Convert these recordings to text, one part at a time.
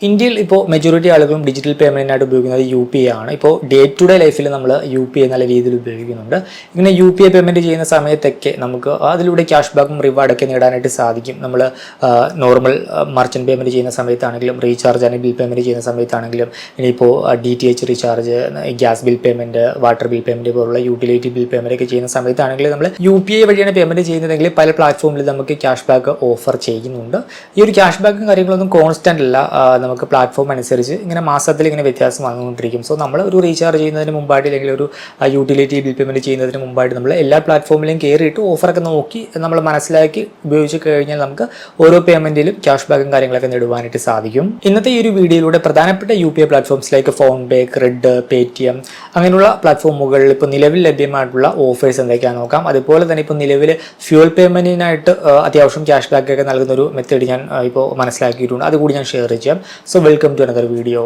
ഇന്ത്യയിൽ ഇപ്പോൾ മെജോറിറ്റി ആളുകളും ഡിജിറ്റൽ പേയ്മെൻറ്റിനായിട്ട് ഉപയോഗിക്കുന്നത് UPI ആണ്. ഇപ്പോൾ ഡേ ടു ഡേ ലൈഫിൽ നമ്മൾ UPI നല്ല രീതിയിൽ ഉപയോഗിക്കുന്നുണ്ട്. ഇങ്ങനെ UPI പേയ്മെൻറ്റ് ചെയ്യുന്ന സമയത്തൊക്കെ നമുക്ക് അതിലൂടെ ക്യാഷ് ബാക്കും റിവാർഡൊക്കെ നേടാനായിട്ട് സാധിക്കും. നമ്മൾ നോർമൽ മർച്ചൻറ്റ് പേയ്മെൻറ്റ് ചെയ്യുന്ന സമയത്താണെങ്കിലും റീചാർജ് അല്ലെങ്കിൽ ബിൽ പേയ്മെൻറ്റ് ചെയ്യുന്ന സമയത്താണെങ്കിലും ഇനിയിപ്പോൾ DTH recharge, gas bill payment, water bill payment പോലുള്ള യൂട്ടിലിറ്റി ബിൽ പേയ്മെൻറ്റ് ഒക്കെ ചെയ്യുന്ന സമയത്താണെങ്കിൽ നമ്മൾ UPI വഴിയാണ് പേയ്മെൻറ്റ് ചെയ്യുന്നതെങ്കിൽ പല പ്ലാറ്റ്ഫോമിൽ നമുക്ക് ക്യാഷ് ബാക്ക് ഓഫർ ചെയ്യുന്നുണ്ട്. ഈ ഒരു ക്യാഷ് ബാക്കും കാര്യങ്ങളൊന്നും കോൺസ്റ്റൻ്റ് അല്ല. നമുക്ക് പ്ലാറ്റ്ഫോം അനുസരിച്ച് ഇങ്ങനെ മാസത്തിൽ ഇങ്ങനെ വ്യത്യാസം വന്നുകൊണ്ടിരിക്കും. സോ നമ്മൾ ഒരു റീചാർജ് ചെയ്യുന്നതിന് മുമ്പായിട്ട് അല്ലെങ്കിൽ ഒരു യൂട്ടിലിറ്റി ബിൽ പേയ്മെൻറ്റ് ചെയ്യുന്നതിന് മുമ്പായിട്ട് നമ്മൾ എല്ലാ പ്ലാറ്റ്ഫോമിലും കയറിയിട്ട് ഓഫറൊക്കെ നോക്കി നമ്മൾ മനസ്സിലാക്കി ഉപയോഗിച്ച് കഴിഞ്ഞാൽ നമുക്ക് ഓരോ പേയ്മെൻറ്റിലും ക്യാഷ് ബാക്കും കാര്യങ്ങളൊക്കെ നേടുവാനായിട്ട് സാധിക്കും. ഇന്നത്തെ ഈ ഒരു വീഡിയോയിലൂടെ പ്രധാനപ്പെട്ട UPI പ്ലാറ്റ്ഫോംസ് ലൈക്ക് ഫോൺ പേ, ക്രെഡ്, പേടിഎം അങ്ങനെയുള്ള പ്ലാറ്റ്ഫോമുകളിൽ ഇപ്പോൾ നിലവിൽ ലഭ്യമായിട്ടുള്ള ഓഫേഴ്സ് എന്തൊക്കെയാണെന്ന് നോക്കാം. അതുപോലെ തന്നെ ഇപ്പോൾ നിലവിൽ ഫ്യൂൽ പേയ്മെൻറ്റിനായിട്ട് അത്യാവശ്യം ക്യാഷ് ബാക്ക് ഒക്കെ നൽകുന്ന ഒരു മെത്തേഡ് ഞാൻ ഇപ്പോൾ മനസ്സിലാക്കിയിട്ടുണ്ട്. അതുകൂടി ഞാൻ ഷെയർ ചെയ്യാം. So welcome to another video.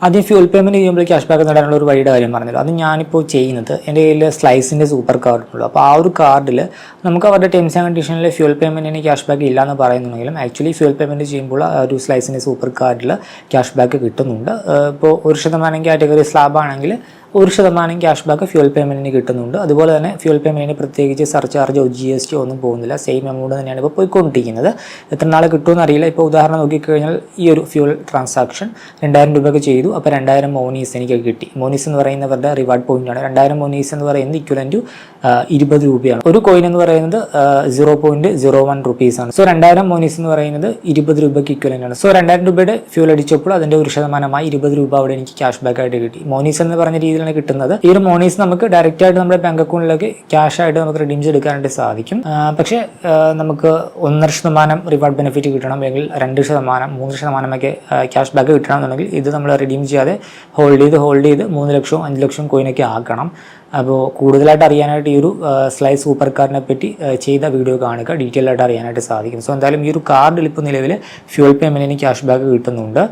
ആദ്യം ഫ്യൂൽ പേയ്മെൻറ്റ് ചെയ്യുമ്പോൾ ക്യാഷ് ബാക്ക് നേടാനുള്ള ഒരു വഴിയുടെ കാര്യം പറഞ്ഞല്ലോ. അത് ഞാനിപ്പോൾ ചെയ്യുന്നത് എൻ്റെ കയ്യിൽ സ്ലൈസിൻ്റെ സൂപ്പർ കാർഡുള്ളൂ. അപ്പോൾ ആ ഒരു കാർഡിൽ നമുക്ക് അവരുടെ ടേംസ് ആൻഡ് കണ്ടീഷനിൽ ഫ്യൂൽ പേയ്മെൻറ്റിന് ക്യാഷ് ബാക്ക് ഇല്ലയെന്ന് പറയുന്നുണ്ടെങ്കിലും ആക്ച്വലി ഫ്യൂൽ പേയ്മെൻറ്റ് ചെയ്യുമ്പോൾ ആ ഒരു സ്ലൈസിൻ്റെ സൂപ്പർ കാർഡിൽ ക്യാഷ് ബാക്ക് കിട്ടുന്നുണ്ട്. ഇപ്പോൾ 1% കാറ്റഗറി സ്ലാബ് ആണെങ്കിൽ 1% ക്യാഷ് ബാക്ക് ഫ്യൂൽ പേയ്മെൻറ്റിന് കിട്ടുന്നുണ്ട്. അതുപോലെ തന്നെ ഫ്യൂൽ പേയ്മെൻറ്റിന് പ്രത്യേകിച്ച് സർചാർജോ GST ഒന്നും പോകുന്നില്ല. സെയിം എമൗണ്ട് തന്നെയാണ് ഇപ്പോൾ പോയിക്കൊണ്ടിരിക്കുന്നത്. എത്ര നാൾ കിട്ടുമെന്ന് അറിയില്ല. ഇപ്പോൾ ഉദാഹരണം നോക്കിക്കഴിഞ്ഞാൽ ഈ ഒരു ഫ്യൂൽ ട്രാൻസാക്ഷൻ 2000 രൂപയ്ക്ക് ചെയ്തു. അപ്പോൾ 2000 മോണീസ് എനിക്ക് കിട്ടി. മോണീസ് എന്ന് പറയുന്നവരുടെ റിവാർഡ് പോയിൻ്റാണ്. 2000 മോണീസ് എന്ന് പറയുന്നത് ഇക്വലൻ്റ് ടു 20 രൂപയാണ്. ഒരു കോയിൻ എന്ന് പറയുന്നത് 0.01 റുപ്പീസാണ്. സോ 2000 മോണീസ് എന്ന് പറയുന്നത് 20 രൂപയ്ക്ക് ഇക്വലൻ്റ് ആണ്. സോ 2000 രൂപയുടെ ഫ്യൂൽ അടിച്ചപ്പോൾ അതിൻ്റെ 1% 20 രൂപ അവിടെ എനിക്ക് ക്യാഷ് ബാക്ക് ആയിട്ട് കിട്ടി. മോണീസ് എന്ന് പറഞ്ഞ രീതിയിൽ കിട്ടുന്നത്. ഈ ഒരു മോണീസ് നമുക്ക് ഡയറക്റ്റ് ആയിട്ട് നമ്മുടെ ബാങ്ക് അക്കൗണ്ടിലേക്ക് ക്യാഷ് ആയിട്ട് നമുക്ക് റിഡീം ചെയ്തെടുക്കാനായിട്ട് സാധിക്കും. പക്ഷേ നമുക്ക് 1.5% റിവാർഡ് ബെനിഫിറ്റ് കിട്ടണം, അല്ലെങ്കിൽ 2%, 3% ഒക്കെ ക്യാഷ് ബാക്ക് കിട്ടണമെന്നുണ്ടെങ്കിൽ ഇത് നമ്മൾ റിഡീം ചെയ്യാതെ ഹോൾഡ് ചെയ്ത് 3 ലക്ഷവും 5 ലക്ഷവും കോയിനൊക്കെ ആക്കണം. അപ്പോൾ കൂടുതലായിട്ട് അറിയാനായിട്ട് ഈ ഒരു സ്ലൈസ് സൂപ്പർ കാർഡിനെ പറ്റി ചെയ്ത വീഡിയോ കാണുക, ഡീറ്റെയിൽ ആയിട്ട് അറിയാനായിട്ട് സാധിക്കും. സോ എന്തായാലും ഈ ഒരു കാർഡിൽ ഇപ്പോൾ നിലവിൽ ഫ്യൂൽ പേയ്മെൻറ്റിന് ക്യാഷ് ബാക്ക് കിട്ടുന്നുണ്ട്.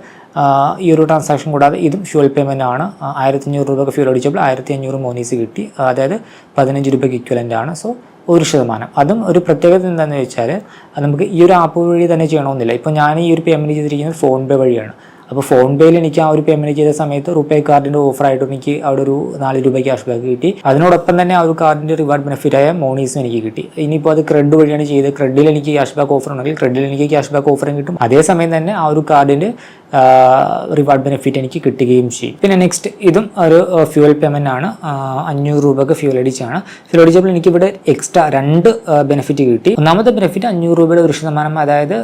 ഈ ഒരു ട്രാൻസാക്ഷൻ കൂടാതെ ഇതും ഫ്യൂൽ പേയ്മെൻ്റ് ആണ്. 1500 രൂപയ്ക്ക് ഫ്യൂൽ അടിച്ചപ്പോൾ 1500 മോണീസ് കിട്ടി. അതായത് 15 രൂപയ്ക്ക് ഇക്വലൻ്റ് ആണ്. സോ 1%. അതും ഒരു പ്രത്യേകത എന്താണെന്ന് വെച്ചാൽ നമുക്ക് ഈ ഒരു ആപ്പ് വഴി തന്നെ ചെയ്യണമെന്നില്ല. ഇപ്പോൾ ഞാൻ ഈ ഒരു പേയ്മെൻറ്റ് ചെയ്തിരിക്കുന്നത് ഫോൺ പേ വഴിയാണ്. അപ്പോൾ ഫോൺ പേയിൽ എനിക്ക് ആ ഒരു പേയ്മെൻറ്റ് ചെയ്ത സമയത്ത് റുപേ കാർഡിൻ്റെ ഓഫറായിട്ട് എനിക്ക് അവിടെ ഒരു 4 രൂപ ക്യാഷ് ബാക്ക് കിട്ടി. അതിനോടൊപ്പം തന്നെ ആ ഒരു കാർഡിൻ്റെ റിവാർഡ് ബെനിഫിറ്റായ മോണീസും എനിക്ക് കിട്ടി. ഇനിയിപ്പോൾ അത് ക്രെഡ് വഴിയാണ് ചെയ്തത്. ക്രെഡിൽ എനിക്ക് ക്യാഷ് ബാക്ക് ഓഫർ ഉണ്ടെങ്കിൽ ക്രെഡിൽ എനിക്ക് ക്യാഷ് ബാക്ക് ഓഫറും കിട്ടും. അതേസമയം തന്നെ ആ ഒരു കാർഡിൻ്റെ റിവാർഡ് ബെനിഫിറ്റ് എനിക്ക് കിട്ടുകയും ചെയ്യും. പിന്നെ നെക്സ്റ്റ് ഇതും ഒരു ഫ്യൂൽ പേയ്മെൻ്റ് ആണ്. 500 രൂപയ്ക്ക് ഫ്യൂൽ അടിച്ചാണ്. ഫ്യൂൽ അടിച്ചപ്പോൾ എനിക്കിവിടെ എക്സ്ട്രാ 2 ബെനിഫിറ്റ് കിട്ടി. ഒന്നാമത്തെ ബെനിഫിറ്റ് 500 രൂപയുടെ 1%, അതായത്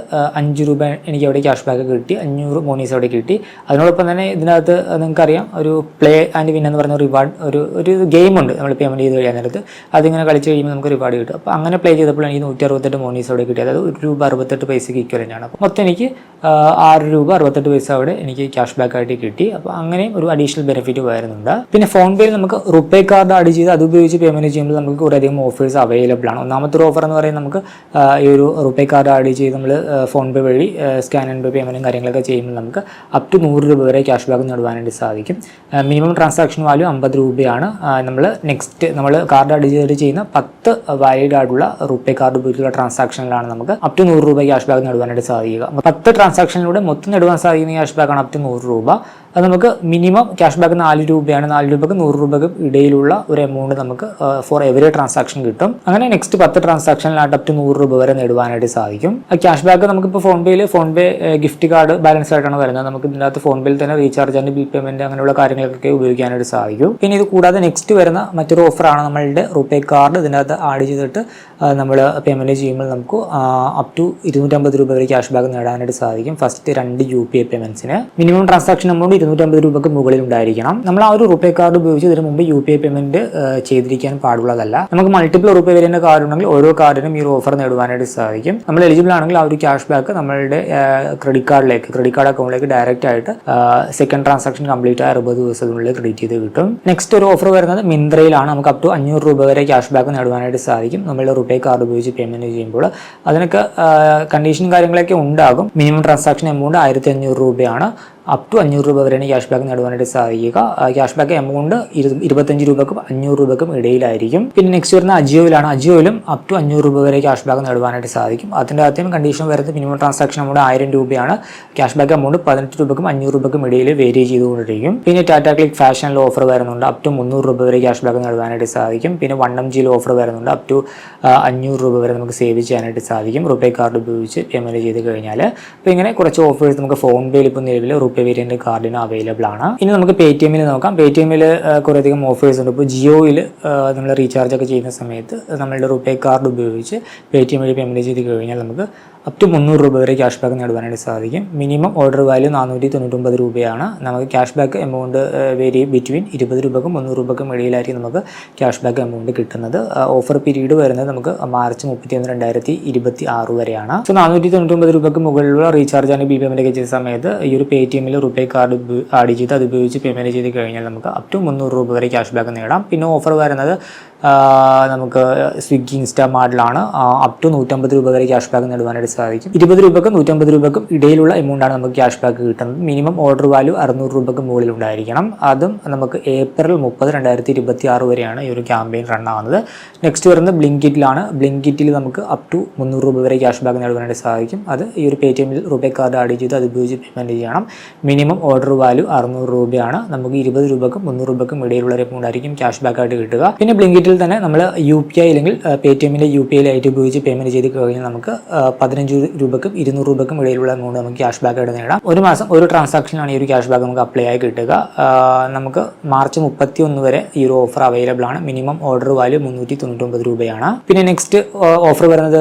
5 രൂപ എനിക്ക് അവിടെ ക്യാഷ് ബാക്ക് കിട്ടി. 500 മോണീസ് അവിടെ കിട്ടി. അതിനോടൊപ്പം തന്നെ ഇതിനകത്ത് നിങ്ങൾക്കറിയാം ഒരു പ്ലേ ആൻഡ് വിൻ എന്ന് പറഞ്ഞ റിവാർഡ് ഒരു ഗെയിമുണ്ട്. നമ്മൾ പേയ്മെൻറ്റ് ചെയ്ത് കഴിയാൻ നേരത്ത് അതിങ്ങനെ കളിച്ച് കഴിയുമ്പോൾ നമുക്ക് റിവാർഡ് കിട്ടും. അപ്പോൾ അങ്ങനെ പ്ലേ ചെയ്തപ്പോൾ എനിക്ക് 168 മോണീസ് അവിടെ കിട്ടി. അതായത് 1 രൂപ 68 പൈസയ്ക്ക് ഇക്വലൻ്റ് ആണ്. അപ്പോൾ മൊത്തം എനിക്ക് 6 രൂപ 68 പൈസ അവിടെ എനിക്ക് ക്യാഷ് ബാക്ക് ആയിട്ട് കിട്ടി. അപ്പോൾ അങ്ങനെയും ഒരു അഡീഷണൽ ബെനിഫിറ്റ് വരുന്നുണ്ട്. പിന്നെ ഫോൺ പേയിൽ നമുക്ക് റുപേ കാർഡ് ആഡ് ചെയ്ത് അത് ഉപയോഗിച്ച് പേയ്മെൻറ്റ് ചെയ്യുമ്പോൾ നമുക്ക് കുറേയധികം ഓഫേഴ്സ് അവൈലബിൾ ആണ്. ഒന്നാമത്തെ ഒരു ഓഫർ എന്ന് പറയുന്നത് നമുക്ക് ഈ ഒരു റുപേ കാർഡ് ആഡ് ചെയ്ത് നമ്മൾ ഫോൺ പേ വഴി സ്കാൻ ആൻഡ് പേ പേയ്മെൻറ്റും കാര്യങ്ങളൊക്കെ ചെയ്യുമ്പോൾ നമുക്ക് അപ് ടു 100 രൂപ വരെ ക്യാഷ് ബാക്ക് നേടുവാനായിട്ട് സാധിക്കും. മിനിമം ട്രാൻസാക്ഷൻ വാല്യൂ 50 രൂപയാണ്. നമ്മൾ കാർഡ് ആഡ് ചെയ്തിട്ട് ചെയ്യുന്ന 10 വാലിഡ് ആയിട്ടുള്ള റുപേ കാർഡ് ഉപയോഗിച്ചുള്ള ട്രാൻസാക്ഷനിലാണ് നമുക്ക് അപ് ടു 100 രൂപ ക്യാഷ് ബാക്ക് നേടുവാനായിട്ട് സാധിക്കുക. 10 ട്രാൻസാക്ഷനിലൂടെ മൊത്തം നേടുവാൻ സാധിക്കുന്ന ക്യാഷ് ബാക്കാണ് അപ് ടു 100 രൂപ. അത് നമുക്ക് മിനിമം ക്യാഷ് ബാക്ക് 4 രൂപയാണ്. 4 രൂപയ്ക്ക് 100 രൂപയ്ക്ക് ഇടയിലുള്ള ഒരു എമൗണ്ട് നമുക്ക് ഫോർ എവറി ട്രാൻസാക്ഷൻ കിട്ടും. അങ്ങനെ നെക്സ്റ്റ് 10 ട്രാൻസാക്ഷനിലായിട്ട് അപ് ടു 100 രൂപ വരെ നേടുവാനായിട്ട് സാധിക്കും. ക്യാഷ് ബാക്ക് നമുക്കിപ്പോൾ ഫോൺ പേ ഗിഫ്റ്റ് കാർഡ് ബാലൻസ് ആയിട്ടാണ് വരുന്നത്. നമുക്ക് ഇതിനകത്ത് ഫോൺ പേയിൽ തന്നെ റീചാർജ് ആൻഡ് ബിൽ പേയ്മെൻറ്റ് അങ്ങനെയുള്ള കാര്യങ്ങളൊക്കെ ഉപയോഗിക്കാനായിട്ട് സാധിക്കും. പിന്നെ ഇത് കൂടാതെ നെക്സ്റ്റ് വരുന്ന മറ്റൊരു ഓഫറാണ് നമ്മളുടെ റുപേ കാർഡ് ഇതിനകത്ത് ആഡ് ചെയ്തിട്ട് നമ്മൾ പേയ്മെൻറ്റ് ചെയ്യുമ്പോൾ നമുക്ക് അപ് ടു 250 രൂപ വരെ ക്യാഷ് ബാക്ക് നേടാനായിട്ട് സാധിക്കും. ഫസ്റ്റ് 2 UPI പേയ്മെൻറ്റ്സിന് മിനിമം ട്രാൻസാക്ഷൻ എമൗണ്ട് 250 രൂപയ്ക്ക് മുകളിൽ ഉണ്ടായിരിക്കണം. നമ്മൾ ആ ഒരു റുപേ കാർഡ് ഉപയോഗിച്ച് ഇതിന് മുമ്പ് UPI പേയ്മെൻറ്റ് ചെയ്തിരിക്കാൻ പാടുള്ളതല്ല. നമുക്ക് മൾട്ടിപ്പിൾ റുപേ വേരിയൻ്റ് കാർഡ് ഉണ്ടെങ്കിൽ ഓരോ കാർഡിനും ഈ ഒരു ഓഫർ നേടുവാനായിട്ട് സാധിക്കും. നമ്മൾ എലിജിബിൾ ആണെങ്കിൽ ആ ഒരു ക്യാഷ് ബാക്ക് നമ്മളുടെ ക്രെഡിറ്റ് കാർഡ് അക്കൗണ്ടിലേക്ക് ഡയറക്റ്റ് ആയിട്ട് സെക്കൻഡ് ട്രാൻസാക്ഷൻ കംപ്ലീറ്റ് ആയ 60 ദിവസത്തിനുള്ളിൽ ക്രെഡിറ്റ് ചെയ്ത് കിട്ടും. നെക്സ്റ്റ് ഒരു ഓഫർ വരുന്നത് മിന്ത്രയിലാണ്. നമുക്ക് അപ് ടു 500 രൂപ വരെ ക്യാഷ് ബാക്ക് നേടുവാനായിട്ട് സാധിക്കും നമ്മളുടെ റുപേ കാർഡ് ഉപയോഗിച്ച് പേയ്മെൻറ്റ് ചെയ്യുമ്പോൾ. അതിനൊക്കെ കണ്ടീഷൻ കാര്യങ്ങളൊക്കെ ഉണ്ടാകും. മിനിമം ട്രാൻസാക്ഷൻ എമൗണ്ട് 1500 രൂപയാണ്. അപ് ടു 500 രൂപ വരെയാണ് ക്യാഷ് ബാക്ക് നേടുവാനായിട്ട് സാധിക്കുക. Cash back amount 25 രൂപക്കും 500 രൂപക്കും ഇടയിലായിരിക്കും. പിന്നെ നെക്സ്റ്റ് വരുന്ന അജിയോയിലാണ്. അജിയോയിലും അപ് ടു 500 രൂപ വരെ ക്യാഷ് ബാക്ക് നേടുവാനായിട്ട് സാധിക്കും. അതിൻ്റെ അകത്തും കണ്ടീഷൻ വരുന്നത് മിനിമം ട്രാൻസാക്ഷൻ എമൗണ്ട് 1000 രൂപയാണ്. ക്യാഷ് ബാക്ക് എമൗണ്ട് 18 രൂപക്കും 500 രൂപക്കും ഇടയിൽ വേരി ചെയ്തുകൊണ്ടിരിക്കും. പിന്നെ ടാറ്റ ക്ലിക്ക് ഫാഷനിൽ ഓഫർ വരുന്നുണ്ട്. അപ് ടു 300 രൂപ വരെ ക്യാഷ് ബാക്ക് നേടുവാനായിട്ട് സാധിക്കും. പിന്നെ 1MG ഓഫർ വരുന്നുണ്ട്. അപ് ടു 500 രൂപ വരെ നമുക്ക് സേവ് ചെയ്യാനായിട്ട് സാധിക്കും റുപേ കാർഡ് ഉപയോഗിച്ച് പേയ്മെൻറ്റ് ചെയ്ത് കഴിഞ്ഞാൽ. അപ്പോൾ ഇങ്ങനെ കുറച്ച് ഓഫേഴ്സ് നമുക്ക് ഫോൺ പേയിൽ ഇപ്പോൾ നിലവിൽ റുപേ വേരിയൻ്റ് കാർഡിന് അവൈലബിൾ ആണ്. ഇനി നമുക്ക് പേടിഎമ്മിൽ നോക്കാം. പേടിഎമ്മിൽ കുറേയധികം ഓഫേഴ്സ് ഉണ്ട്. ഇപ്പോൾ ജിയോയിൽ നമ്മൾ റീചാർജ് ഒക്കെ ചെയ്യുന്ന സമയത്ത് നമ്മളുടെ റുപേ കാർഡ് ഉപയോഗിച്ച് പേടിഎം വഴി പേയ്മെൻറ്റ് ചെയ്ത് കഴിഞ്ഞാൽ നമുക്ക് അപ് ടു 300 രൂപ വരെ ക്യാഷ് ബാക്ക് നേടുവാനായിട്ട് സാധിക്കും. മിനിമം ഓർഡർ വാല്യൂ 499 രൂപയാണ്. നമുക്ക് cash back amount vary between 20 രൂപക്കും 300 രൂപക്കും ഇടയിലായിരിക്കും നമുക്ക് ക്യാഷ് ബാക്ക് എമൗണ്ട് കിട്ടുന്നത്. ഓഫർ പീരീഡ് വരുന്നത് നമുക്ക് മാർച്ച് 31, 2026 വരെയാണ്. സോ 499 രൂപയ്ക്ക് മുകളിലുള്ള റീചാർജാണ് പേയ്മെൻറ്റ് ഒക്കെ ചെയ്ത സമയത്ത് ഈ ഒരു പേടിഎമ്മിൽ റുപേ കാർഡ് ആഡ് ചെയ്ത് അത് ഉപയോഗിച്ച് പേയ്മെൻറ്റ് ചെയ്ത് കഴിഞ്ഞാൽ നമുക്ക് അപ് ടു 300 രൂപ വരെ ക്യാഷ് ബാക്ക് നേടാം. പിന്നെ ഓഫർ വരുന്നത് നമുക്ക് സ്വിഗ്ഗി ഇൻസ്റ്റാമാർട്ടിലാണ്. അപ് ടു 150 രൂപ വരെ ക്യാഷ് ബാക്ക് നേടുവാനായിട്ട് സാധിക്കും. 20 രൂപക്കും 150 രൂപക്കും ഇടയിലുള്ള എമൗണ്ടാണ് നമുക്ക് ക്യാഷ് ബാക്ക് കിട്ടുന്നത്. മിനിമം ഓർഡർ വാല്യൂ 600 രൂപയ്ക്ക് മുകളിൽ ഉണ്ടായിരിക്കണം. അതും നമുക്ക് ഏപ്രിൽ 30, 2026 വരെയാണ് ഈ ഒരു ക്യാമ്പയിൻ റൺ ആവുന്നത്. നെക്സ്റ്റ് വരുന്നത് ബ്ലിങ്കിറ്റിലാണ്. ബ്ലിങ്കിറ്റിൽ നമുക്ക് അപ് ടു 300 രൂപ വരെ ക്യാഷ് ബാക്ക് നേടുവാനായിട്ട് സാധിക്കും. അത് ഈ ഒരു പേടിഎമ്മിൽ റുപേ കാർഡ് ആഡ് ചെയ്ത് അത് ഉപയോഗിച്ച് പേയ്മെൻറ്റ് ചെയ്യണം. മിനിമം ഓർഡർ വാല്യൂ 600 രൂപയാണ്. നമുക്ക് 20 രൂപക്കും 300 രൂപക്കും ഇടയിലുള്ള എമൗണ്ട് ആയിരിക്കും ക്യാഷ് ബാക്ക് ആയിട്ട് കിട്ടുക. പിന്നെ ബ്ലിങ്കിറ്റിൽ തന്നെ നമ്മൾ UPI അല്ലെങ്കിൽ പേടിഎമ്മിൻ്റെ UPI ആയിട്ട് ഉപയോഗിച്ച് പേയ്മെൻറ്റ് ചെയ്ത് കഴിഞ്ഞാൽ നമുക്ക് 15 രൂപക്കും 200 രൂപക്കും ഇടയിലുള്ള എമൗണ്ട് നമുക്ക് ക്യാഷ് ബാക്ക് ആയിട്ട് നേടാം. ഒരു മാസം ഒരു ട്രാൻസാക്ഷനാണ് ഈ ഒരു ക്യാഷ് ബാക്ക് നമുക്ക് അപ്ലൈ ആയി കിട്ടുക. നമുക്ക് മാർച്ച് 31 വരെ ഈ ഒരു ഓഫർ അവൈലബിൾ ആണ്. മിനിമം ഓർഡർ വാല്യൂ 399 രൂപയാണ്. പിന്നെ നെക്സ്റ്റ് ഓഫർ വരുന്നത്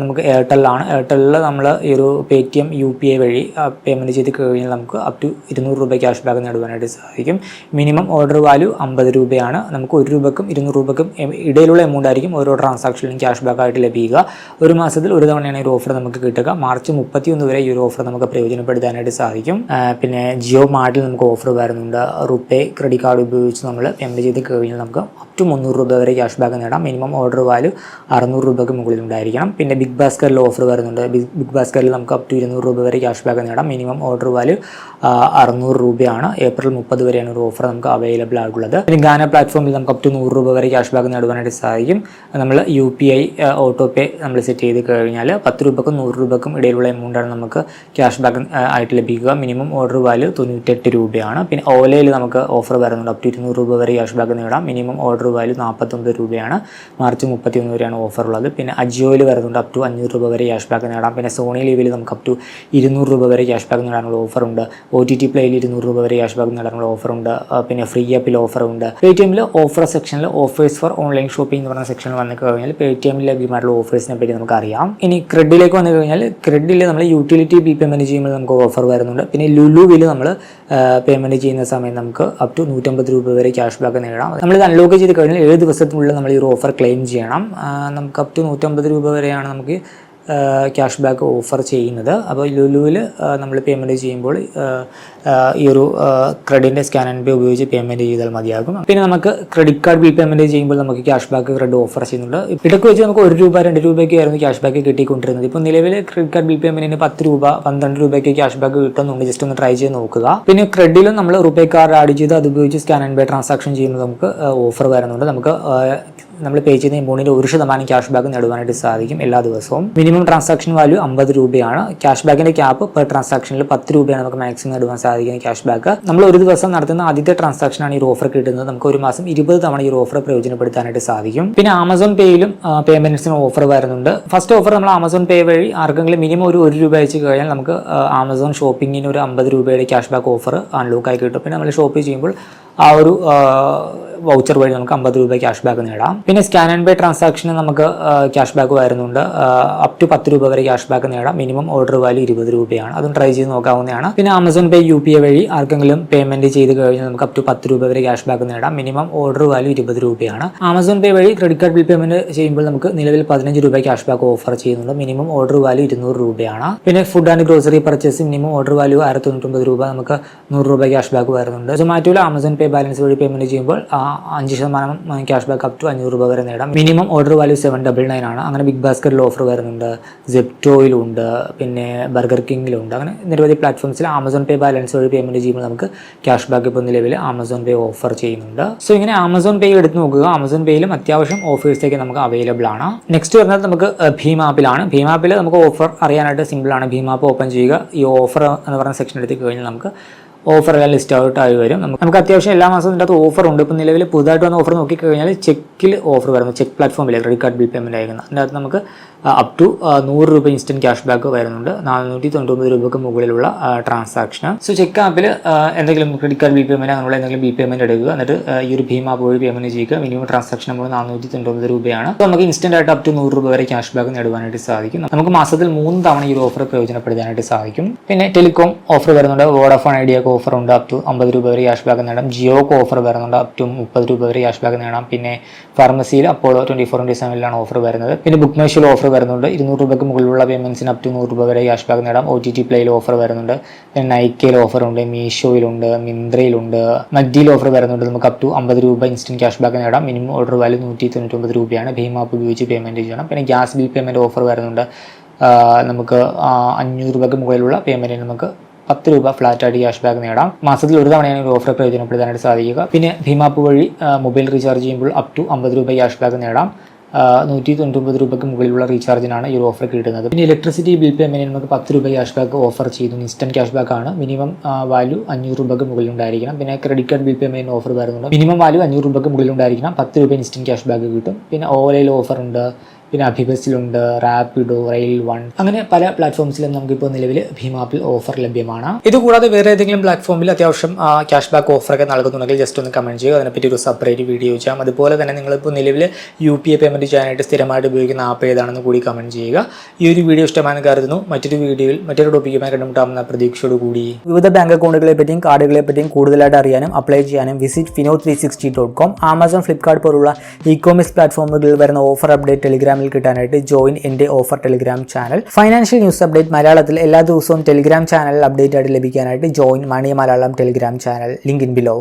നമുക്ക് എയർടെല്ലാണ്. എയർടെല്ലിൽ നമ്മൾ ഈ ഒരു പേടിഎം UPI വഴി പേയ്മെൻറ്റ് ചെയ്ത് കഴിഞ്ഞാൽ നമുക്ക് അപ് ടു 200 രൂപ ക്യാഷ് ബാക്ക് നേടുവാനായിട്ട് സാധിക്കും. മിനിമം ഓർഡർ വാല്യൂ 50 രൂപയാണ്. നമുക്ക് 1 രൂപക്കും 200 രൂപക്കും ഇടയിലുള്ള എമൗണ്ട് ആയിരിക്കും ഓരോ ട്രാൻസാക്ഷനിലും ക്യാഷ് ബാക്ക് ആയിട്ട് ലഭിക്കുക. ഒരു മാസത്തിൽ ഒരു തവണയാണ് ഈ ഓഫർ നമുക്ക് കിട്ടുക. മാർച്ച് 31 വരെ ഈ ഒരു ഓഫർ നമുക്ക് പ്രയോജനപ്പെടുത്താനായിട്ട് സാധിക്കും. പിന്നെ ജിയോ മാർട്ടിൽ നമുക്ക് ഓഫർ വരുന്നുണ്ട്. റുപേ ക്രെഡിറ്റ് കാർഡ് ഉപയോഗിച്ച് നമ്മൾ പേയ്മെൻറ്റ് ചെയ്ത് കഴിഞ്ഞാൽ നമുക്ക് അപ് ടു 300 രൂപ വരെ ക്യാഷ് ബാക്ക് നേടാം. മിനിമം ഓർഡർ വാല്യൂ 600 രൂപയ്ക്ക് മുകളിൽ ഉണ്ടായിരിക്കണം. പിന്നെ ബിഗ് ബാസ്ക്കറ്റിൽ ഓഫർ വരുന്നുണ്ട്. ബിഗ് ബാസ്ക്കറ്റിൽ നമുക്ക് അപ് ടു 200 രൂപ വരെ ക്യാഷ് ബാക്ക് നേടാം. മിനിമം ഓർഡർ വാല്യൂ 600 രൂപയാണ്. ഏപ്രിൽ 30 വരെയാണ് ഒരു ഓഫർ നമുക്ക് അവൈലബിൾ ആയിട്ടുള്ളത്. പിന്നെ ഗാന പ്ലാറ്റ്ഫോമിൽ നമുക്ക് അപ് ടു 100 രൂപ വരെ ക്യാഷ് ബാക്ക് നേടുവാനായിട്ട് സാധിക്കും. നമ്മൾ UPI ഓട്ടോ പേ നമ്മൾ സെറ്റ് ചെയ്ത് കഴിഞ്ഞാൽ 10 രൂപക്കും 100 രൂപക്കും ഇടയിലുള്ള എമൗണ്ടാണ് നമുക്ക് ക്യാഷ് ബാക്ക് ആയിട്ട് ലഭിക്കുക. മിനിമം ഓർഡർ വാല്യൂ 98 രൂപയാണ്. പിന്നെ ഓലയിൽ നമുക്ക് ഓഫർ വരുന്നുണ്ട്. അപ് ടു 200 രൂപ വരെ ക്യാഷ് ബാക്ക് നേടാം. മിനിമം ഓർഡർ വാല്യൂ 49 രൂപയാണ്. മാർച്ച് 31 വരെയാണ് ഓഫർ ഉള്ളത്. പിന്നെ അജിയോയിൽ വരുന്നുണ്ട്. അപ് ടു 500 രൂപ വരെ ക്യാഷ് ബാക്ക് നേടാം. പിന്നെ സോണി ലീവിൽ നമുക്ക് അപ് ടു 200 രൂപ വരെ ക്യാഷ് ബാക്ക് നേടാനുള്ള ഓഫറുണ്ട്. OTT പ്ലേയിൽ 200 രൂപ വരെ ക്യാഷ് ബാക്ക് നേടാനുള്ള ഓഫറുണ്ട്. പിന്നെ ഫ്രീ ആപ്പിൽ ഓഫറുണ്ട്. പേടിഎമ്മിൽ ഓഫർ സെക്ഷനിൽ ഓഫേഴ്സ് ഫോർ ഓൺലൈൻ ഷോപ്പിംഗ് എന്ന് പറഞ്ഞ സെക്ഷനിൽ വന്നു കഴിഞ്ഞാൽ പേടിഎമ്മിൽ ലഭ്യമായിട്ടുള്ള ഓഫേഴ്സിനെ പറ്റി നമുക്ക് അറിയാം. ഇനി ക്രെഡിലേക്ക് വന്നു കഴിഞ്ഞാൽ ക്രെഡിൽ നമ്മൾ യൂട്ടിലിറ്റി ബിൽ പേയ്മെൻറ്റ് ചെയ്യുമ്പോൾ നമുക്ക് ഓഫർ വരുന്നുണ്ട്. പിന്നെ ലുലുവിൽ നമ്മൾ പേയ്മെൻറ്റ് ചെയ്യുന്ന സമയം നമുക്ക് അപ് ടു 150 രൂപ വരെ ക്യാഷ് ബാക്ക് നേടാം. നമ്മൾ ഇത് അൺലോക്ക് ചെയ്ത് കഴിഞ്ഞാൽ 7 ദിവസത്തിനുള്ളിൽ നമ്മൾ ഈ ഒരു ഓഫർ ക്ലെയിം ചെയ്യണം. നമുക്ക് അപ് ടു 150 രൂപ വരെയാണ് നമുക്ക് ക്യാഷ് ബാക്ക് ഓഫർ ചെയ്യുന്നത്. അപ്പോൾ ലുലുവിൽ നമ്മൾ പേയ്മെൻറ്റ് ചെയ്യുമ്പോൾ ഈ ഒരു ക്രെഡിൻ്റെ സ്കാൻ ആൻഡ് പേ ഉപയോഗിച്ച് പേയ്മെൻറ്റ് ചെയ്താൽ മതിയാകും. പിന്നെ നമുക്ക് ക്രെഡിറ്റ് കാർഡ് ബിൽ പേയ്മെൻറ്റ് ചെയ്യുമ്പോൾ നമുക്ക് ക്യാഷ് ബാക്ക് ക്രെഡിറ്റ് ഓഫർ ചെയ്യുന്നുണ്ട്. ഇടയ്ക്ക് വെച്ച് നമുക്ക് 1 രൂപ 2 രൂപയ്ക്ക് ആയിരുന്നു ക്യാഷ് ബാക്ക് കിട്ടിക്കൊണ്ടിരുന്നത്. ഇപ്പോൾ നിലവിൽ ക്രെഡിറ്റ് കാർഡ് ബിൽ പേയ്മെൻറ്റിന് 10 രൂപ 12 രൂപയ്ക്ക് ക്യാഷ് ബാക്ക് കിട്ടുന്നുണ്ട്. ജസ്റ്റ് ഒന്ന് ട്രൈ ചെയ്ത് നോക്കുക. പിന്നെ ക്രെഡിലും നമ്മൾ റുപേ കാർഡ് ആഡ് ചെയ്ത് അത് ഉപയോഗിച്ച് സ്കാൻ ആൻഡ് പേ ട്രാൻസാക്ഷൻ ചെയ്യുമ്പോൾ നമുക്ക് ഓഫർ വരുന്നുണ്ട്. നമുക്ക് നമ്മൾ പേ ചെയ്യുന്ന എമൗണ്ടിൻ്റെ 1% ക്യാഷ് ബാക്ക് നേടുവാനായിട്ട് സാധിക്കും എല്ലാ ദിവസവും. മിനിമം ട്രാൻസാക്ഷൻ വാല്യൂ 50 രൂപയാണ്. ക്യാഷ് ബാക്കിൻ്റെ ക്യാപ്പ് പെർ ട്രാൻസാക്ഷനിൽ 10 രൂപയാണ് നമുക്ക് മാക്സിമം നേടുവാൻ സാധിക്കുന്ന ക്യാഷ് ബാക്ക്. നമ്മൾ ഒരു ദിവസം നടത്തുന്ന ആദ്യത്തെ ട്രാൻസാക്ഷനാണ് ഈ ഓഫർ കിട്ടുന്നത്. നമുക്ക് ഒരു മാസം 20 തവണ ഈ ഓഫർ പ്രയോജനപ്പെടുത്താനായിട്ട് സാധിക്കും. പിന്നെ ആമസോൺ പേയിലും പേയ്മെന്റ്സിന് ഓഫർ വരുന്നുണ്ട്. ഫസ്റ്റ് ഓഫർ നമ്മൾ ആമസോൺ പേ വഴി ആർക്കെങ്കിലും മിനിമം ഒരു രൂപ അയച്ചു കഴിഞ്ഞാൽ നമുക്ക് ആമസോൺ ഷോപ്പിങ്ങിന് ഒരു 50 രൂപയുടെ ക്യാഷ് ബാക്ക് ഓഫർ അൺലോക്ക് ആയി കിട്ടും. പിന്നെ നമ്മൾ ഷോപ്പ് ചെയ്യുമ്പോൾ ആ ഒരു വൗച്ചർ വഴി നമുക്ക് 50 രൂപ ക്യാഷ് ബാക്ക് നേടാം. പിന്നെ സ്കാൻ ആൻഡ് പേ ട്രാൻസാക്ഷന് നമുക്ക് ക്യാഷ് ബാക്ക് വരുന്നുണ്ട്. അപ് ടു 10 രൂപ വരെ ക്യാഷ് ബാക്ക് നേടാം. മിനിമം ഓർഡർ വാല്യൂ 20 രൂപയാണ്. അതും ട്രൈ ചെയ്ത് നോക്കാവുന്നതാണ്. പിന്നെ ആമസോൺ പേ UPI വഴി ആർക്കെങ്കിലും പേയ്മെന്റ് ചെയ്ത് കഴിഞ്ഞാൽ നമുക്ക് അപ് ടു 10 രൂപ വരെ ക്യാഷ് ബാക്ക് നേടാം. മിനിമം ഓർഡർ വാല്യൂ 20 രൂപയാണ്. ആമസോൺ പേ വഴി ക്രെഡിറ്റ് കാർഡ് ബിൽ പേയ്മെന്റ് ചെയ്യുമ്പോൾ നമുക്ക് നിലവിൽ 15 രൂപ ക്യാഷ് ബാക്ക് ഓഫർ ചെയ്യുന്നുണ്ട്. മിനിമം ഓർഡർ വാല്യൂ 200 രൂപയാണ്. പിന്നെ food and grocery purchase minimum order value 1099 രൂപ, നമുക്ക് 100 രൂപ ക്യാഷ് ബാക്ക് വരുന്നുണ്ട്. സൊമാറ്റോയിൽ ആമസോൺ പേ പേ ബാലൻസ് വഴി പേയ്മെൻറ്റ് ചെയ്യുമ്പോൾ 5% ക്യാഷ് ബാക്ക് അപ് ടു 500 രൂപ വരെ നേടാം. മിനിമം ഓർഡർ വാല്യൂ 799 ആണ്. അങ്ങനെ ബിഗ് ബാസ്ക്കറ്റിൽ ഓഫർ വരുന്നുണ്ട്, സെപ്റ്റോയിലുണ്ട്, പിന്നെ ബർഗർ കിങ്ങിലുണ്ട്. അങ്ങനെ നിരവധി പ്ലാറ്റ്ഫോംസിൽ ആമസോൺ പേ ബാലൻസ് വഴി പേയ്മെൻറ്റ് ചെയ്യുമ്പോൾ നമുക്ക് ക്യാഷ് ബാക്ക് ഇപ്പോൾ നിലവിൽ ആമസോൺ പേ ഓഫർ ചെയ്യുന്നുണ്ട്. സോ ഇങ്ങനെ ആമസോൺ പേ എടുത്ത് നോക്കുക. ആമസോൺ പേയിലും അത്യാവശ്യം ഓഫേഴ്സൊക്കെ നമുക്ക് അവൈലബിൾ ആണ്. നെക്സ്റ്റ് വരുന്നത് നമുക്ക് ഭീം ആപ്പിലാണ്. ഭീം ആപ്പിൽ നമുക്ക് ഓഫർ അറിയാനായിട്ട് സിമ്പിളാണ്. ഭീം ആപ്പ് ഓപ്പൺ ചെയ്യുക. ഈ ഓഫർ എന്ന് പറയുന്ന സെക്ഷൻ എടുത്ത് കഴിഞ്ഞാൽ നമുക്ക് ഓഫറെല്ലാം ലിസ്റ്റ് ഔട്ട് ആയി വരും. നമുക്ക് അത്യാവശ്യം എല്ലാ മാസവും ഇതിൻ്റെ അകത്ത് ഓഫർ ഉണ്ട്. ഇപ്പോൾ നിലവിൽ പുതുതായിട്ട് വന്ന ഓഫർ നോക്കിക്കഴിഞ്ഞാൽ ചെക്കിൽ ഓഫർ വരുന്നു. ചെക്ക് പ്ലാറ്റ്ഫോമിലെ ക്രെഡിറ്റ് കാർഡ് ബിൽ പേയ്മെൻറ്റ് അയക്കുന്ന അതിൻ്റെ അകത്ത് നമുക്ക് അപ് ടു 100 രൂപ ഇൻസ്റ്റൻറ്റ് ക്യാഷ് ബാക്ക് വരുന്നുണ്ട് 499 രൂപയ്ക്ക് മുകളിലുള്ള ട്രാൻസാക്ഷന്. സോ ചെക്ക് ആപ്പിൽ എന്തെങ്കിലും ക്രെഡിറ്റ് കാർഡ് ബിൽ പേയ്മെൻറ്റ് അങ്ങനെയുള്ള എന്തെങ്കിലും ബിൽ പേയ്മെൻറ്റ് എടുക്കുക. എന്നിട്ട് ഈ ഒരു ഭീം ആപ്പ് വഴി പേയ്മെൻറ്റ് ചെയ്യുക. മിനിമം ട്രാൻസാക്ഷൻ നമ്മൾ 499 രൂപയാണ്. അപ്പോൾ നമുക്ക് ഇൻസ്റ്റൻ്റ് ആയിട്ട് അപ് ടു 100 രൂപ വരെ ക്യാഷ് ബാക്ക് നേടുവാനായിട്ട് സാധിക്കും. നമുക്ക് മാസത്തിൽ 3 തവണ ഈ ഒരു ഓഫർ പ്രയോജനപ്പെടുത്താനായിട്ട് സാധിക്കും. പിന്നെ ടെലികോം ഓഫർ വരുന്നുണ്ട്. വോഡാഫോൺ ഐഡിയക്ക് ഓഫർ ഉണ്ട്. അപ് ടു 50 രൂപ വരെ ക്യാഷ് ബാക്ക് നേടാം. ജിയോക്ക് ഓഫർ വരുന്നുണ്ട്. അപ് ടു 30 രൂപ വരെ ക്യാഷ് ബാക്ക് നേടാം. പിന്നെ ഫാർമസിയിൽ അപ്പോളോ 24/7 ഓഫർ വരുന്നത്. പിന്നെ ബുക്ക് മൈ ഷോയിൽ ഓഫർ വരുന്നുണ്ട്. 200 രൂപയ്ക്ക് മുകളിലുള്ള പേയ്മെൻറ്റ്സിന് അപ് ടു 100 രൂപ വരെ ക്യാഷ് ബാക്ക് നേടാം. OTT പ്ലേയിൽ ഓഫർ വരുന്നുണ്ട്. പിന്നെ നൈക്കയിൽ ഓഫറുണ്ട്, മീഷോയിലുണ്ട്, മിന്ത്രയിലുണ്ട്, മഗ്ഡിയിൽ ഓഫർ വരുന്നുണ്ട്. നമുക്ക് അപ് ടു 50 രൂപ ഇൻസ്റ്റൻറ്റ് ക്യാഷ് ബാക്ക് നേടാം. മിനിമം ഓർഡർ വാല്യൂ 199 രൂപയാണ്. ഭീം ആപ്പ് ഉപയോഗിച്ച് പേയ്മെൻറ്റ് ചെയ്യണം. പിന്നെ ഗ്യാസ് ബിൽ പേയ്മെൻറ്റ് ഓഫർ വരുന്നുണ്ട്. നമുക്ക് 500 രൂപയ്ക്ക് മുകളിലുള്ള പേയ്മെൻറ്റിന് നമുക്ക് 10 രൂപ ഫ്ലാറ്റായിട്ട് ക്യാഷ് ബാക്ക് നേടാം. മാസത്തിൽ ഒരു തവണയാണ് ഒരു ഓഫർ പ്രയോജനപ്പെടുത്താനായിട്ട് സാധിക്കുക. പിന്നെ ഭീം ആപ്പ് വഴി മൊബൈൽ റീചാർജ് ചെയ്യുമ്പോൾ അപ് ടു 50 രൂപ ക്യാഷ് ബാക്ക് നേടാം. 199 രൂപയ്ക്ക് മുകളിലുള്ള റീചാർജിനാണ് ഈ ഒരു ഓഫർ കിട്ടുന്നത്. പിന്നെ ഇലക്ട്രിസിറ്റി ബിൽ പേയ്മെൻറ്റിന് നമുക്ക് 10 രൂപ ക്യാഷ് ബാക്ക് ഓഫർ ചെയ്തു. ഇൻസ്റ്റൻറ്റ് ക്യാഷ് ബാക്ക് ആണ്. മിനിമം വാല്യൂ 500 രൂപയ്ക്ക് മുകളിലുണ്ടായിരിക്കണം. പിന്നെ ക്രെഡിറ്റ് കാർഡ് ബിൽ പേയ്മെൻറ്റിന് ഓഫർ വരുന്നുണ്ട്. മിനിമം വാല്യൂ 500 രൂപയ്ക്ക് മുകളിലുണ്ടായിരിക്കണം. 10 രൂപ ഇൻസ്റ്റൻറ്റ് ക്യാഷ് ബാക്ക് കിട്ടും. പിന്നെ ഓലയിൽ ഓഫർ ഉണ്ട്. പിന്നെ അഭിബസിലുണ്ട്, റാപ്പിഡോ, റെയിൽ വൺ, അങ്ങനെ പല പ്ലാറ്റ്ഫോംസിലും നമുക്കിപ്പോൾ നിലവിൽ ഭീം ആപ്പിൽ ഓഫർ ലഭ്യമാണ്. ഇതുകൂടാതെ വേറെ ഏതെങ്കിലും പ്ലാറ്റ്ഫോമിൽ അത്യാവശ്യം ക്യാഷ് ബാക്ക് ഓഫറൊക്കെ നൽകുന്നുണ്ടെങ്കിൽ ജസ്റ്റ് ഒന്ന് കമൻറ്റ് ചെയ്യുക. അതിനെപ്പറ്റി ഒരു സെപ്പറേറ്റ് വീഡിയോ ചെയ്യാം. അതുപോലെ തന്നെ നിങ്ങളിപ്പോൾ നിലവിൽ UPI പേയ്മെൻറ്റ് ചെയ്യാനായിട്ട് സ്ഥിരമായിട്ട് ഉപയോഗിക്കുന്ന ആപ്പ് ഏതാണെന്ന് കൂടി കമൻറ്റ് ചെയ്യുക. ഈ ഒരു വീഡിയോ ഇഷ്ടമാണെന്ന് കരുതുന്നു. മറ്റൊരു വീഡിയോയിൽ മറ്റൊരു ടോപ്പിക്കുമായി കണ്ടുമുട്ടാമെന്ന പ്രതീക്ഷയോടുകൂടി വിവിധ ബാങ്ക് അക്കൗണ്ടുകളെ പറ്റിയും കാർഡുകളെ പറ്റിയും കൂടുതലായിട്ട് അറിയാനും അപ്ലൈ ചെയ്യാനും വിസിറ്റ് fino360.com. ആമസോൺ, ഫ്ലിപ്കാർട്ട് പോലുള്ള ഇ-കോമേഴ്സ് പ്ലാറ്റ്ഫോമുകളിൽ വരുന്ന ഓഫർ അപ്ഡേറ്റ് ടെലിഗ്രാമിൽ കിട്ടാനായിട്ട് ജോയിൻ എൻ്റെ offer Telegram channel. Financial news update മലയാളത്തിൽ എല്ലാ ദിവസവും ടെലിഗ്രാം ചാനലിൽ അപ്ഡേറ്റ് ആയിട്ട് ലഭിക്കാനായിട്ട് join money Malayalam Telegram channel. Link in below.